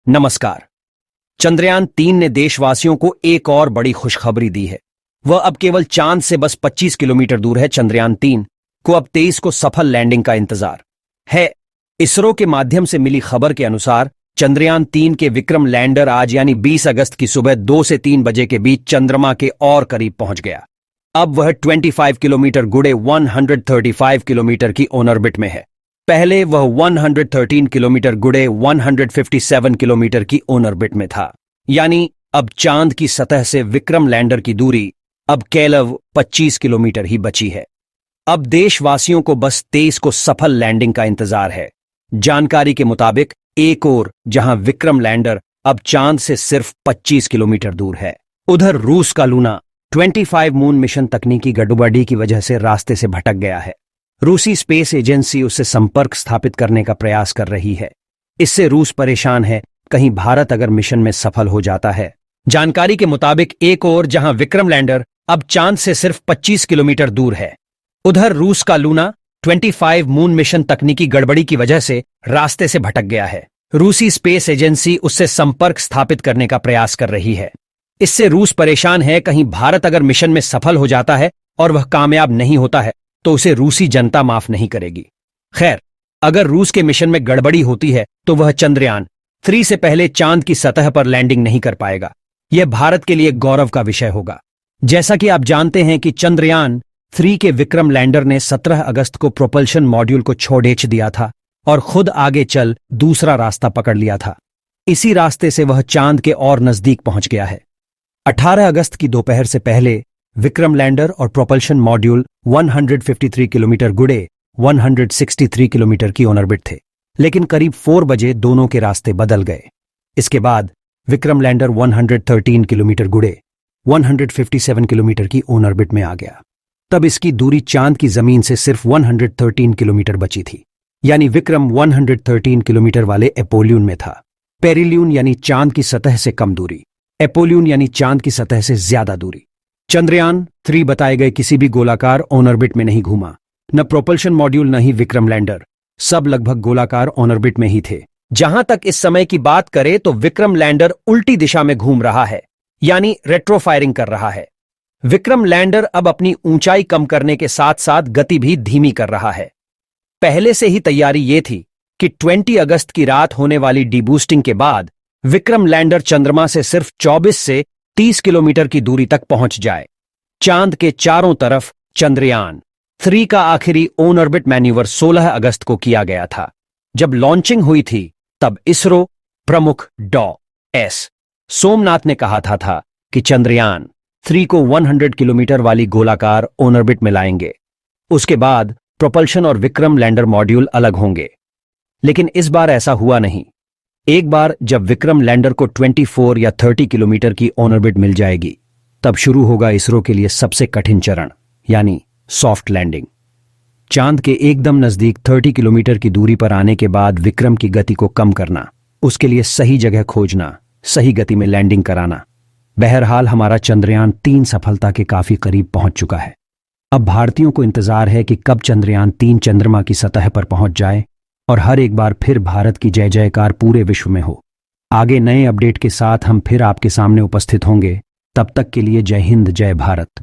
नमस्कार। चंद्रयान 3 ने देशवासियों को एक और बड़ी खुशखबरी दी है। वह अब केवल चांद से बस 25 किलोमीटर दूर है। चंद्रयान 3 को अब 23 को सफल लैंडिंग का इंतजार है। इसरो के माध्यम से मिली खबर के अनुसार चंद्रयान 3 के विक्रम लैंडर आज यानी 20 अगस्त की सुबह 2 से 3 बजे के बीच चंद्रमा के और करीब पहुंच गया। अब वह 25 किलोमीटर गुड़े 135 किलोमीटर की ऑन ऑर्बिट में है। पहले वह 113 किलोमीटर गुड़े 157 किलोमीटर की ऑन ऑर्बिट में था। यानी अब चांद की सतह से विक्रम लैंडर की दूरी अब केवल 25 किलोमीटर ही बची है। अब देशवासियों को बस 23 को सफल लैंडिंग का इंतजार है। जानकारी के मुताबिक एक और जहां विक्रम लैंडर अब चांद से सिर्फ 25 किलोमीटर दूर है, उधर रूस का लूना 25 मून मिशन तकनीकी गड़बड़ी की वजह से रास्ते से भटक गया है। रूसी स्पेस एजेंसी उससे संपर्क स्थापित करने का प्रयास कर रही है। इससे रूस परेशान है, कहीं भारत अगर मिशन में सफल हो जाता है। जानकारी के मुताबिक एक और जहां विक्रम लैंडर अब चांद से सिर्फ 25 किलोमीटर दूर है, उधर रूस का लूना 25 मून मिशन तकनीकी गड़बड़ी की वजह से रास्ते से भटक गया है। रूसी स्पेस एजेंसी उससे संपर्क स्थापित करने का प्रयास कर रही है। इससे रूस परेशान है, कहीं भारत अगर मिशन में सफल हो जाता है और वह कामयाब नहीं होता है तो उसे रूसी जनता माफ नहीं करेगी। खैर, अगर रूस के मिशन में गड़बड़ी होती है तो वह चंद्रयान 3 से पहले चांद की सतह पर लैंडिंग नहीं कर पाएगा। यह भारत के लिए गौरव का विषय होगा। जैसा कि आप जानते हैं कि चंद्रयान 3 के विक्रम लैंडर ने 17 अगस्त को प्रोपल्शन मॉड्यूल को छोड़ दिया था और खुद आगे चल दूसरा रास्ता पकड़ लिया था। इसी रास्ते से वह चांद के और नजदीक पहुंच गया है। 18 अगस्त की दोपहर से पहले विक्रम लैंडर और प्रोपल्शन मॉड्यूल 153 किलोमीटर गुड़े 163 किलोमीटर की ऑन ऑर्बिट थे, लेकिन करीब 4 बजे दोनों के रास्ते बदल गए। इसके बाद विक्रम लैंडर 113 किलोमीटर गुड़े 157 किलोमीटर की ऑन ऑर्बिट में आ गया। तब इसकी दूरी चांद की जमीन से सिर्फ 113 किलोमीटर बची थी। यानी विक्रम 113 किलोमीटर वाले एपोल्यून में था। पेरिल्यून यानी चांद की सतह से कम दूरी, एपोल्यून यानी चांद की सतह से ज्यादा दूरी। चंद्रयान 3 बताए गए किसी भी गोलाकार ऑन ऑर्बिट में नहीं घूमा, न प्रोपल्शन मॉड्यूल न ही विक्रम लैंडर। सब लगभग गोलाकार ऑन ऑर्बिट में ही थे। जहां तक इस समय की बात करें तो विक्रम लैंडर उल्टी दिशा में घूम रहा है, यानी रेट्रोफायरिंग कर रहा है। विक्रम लैंडर अब अपनी ऊंचाई कम करने के साथ साथ गति भी धीमी कर रहा है। पहले से ही तैयारी ये थी कि 20 अगस्त की रात होने वाली डीबूस्टिंग के बाद विक्रम लैंडर चंद्रमा से सिर्फ 24 से 30 किलोमीटर की दूरी तक पहुंच जाए। चांद के चारों तरफ चंद्रयान 3 का आखिरी ऑन ऑर्बिट मैन्यूवर 16 अगस्त को किया गया था। जब लॉन्चिंग हुई थी तब इसरो प्रमुख डॉ.एस. सोमनाथ ने कहा था कि चंद्रयान 3 को 100 किलोमीटर वाली गोलाकार ऑन ऑर्बिट में लाएंगे। उसके बाद प्रोपल्शन और विक्रम लैंडर मॉड्यूल अलग होंगे। लेकिन इस बार ऐसा हुआ नहीं। एक बार जब विक्रम लैंडर को 24 या 30 किलोमीटर की ऑन ऑर्बिट मिल जाएगी, तब शुरू होगा इसरो के लिए सबसे कठिन चरण, यानी सॉफ्ट लैंडिंग। चांद के एकदम नजदीक 30 किलोमीटर की दूरी पर आने के बाद विक्रम की गति को कम करना, उसके लिए सही जगह खोजना, सही गति में लैंडिंग कराना। बहरहाल हमारा चंद्रयान 3 सफलता के काफी करीब पहुंच चुका है। अब भारतीयों को इंतजार है कि कब चंद्रयान 3 चंद्रमा की सतह पर पहुंच जाए और हर एक बार फिर भारत की जय जयकार पूरे विश्व में हो। आगे नए अपडेट के साथ हम फिर आपके सामने उपस्थित होंगे। तब तक के लिए जय हिंद, जय भारत।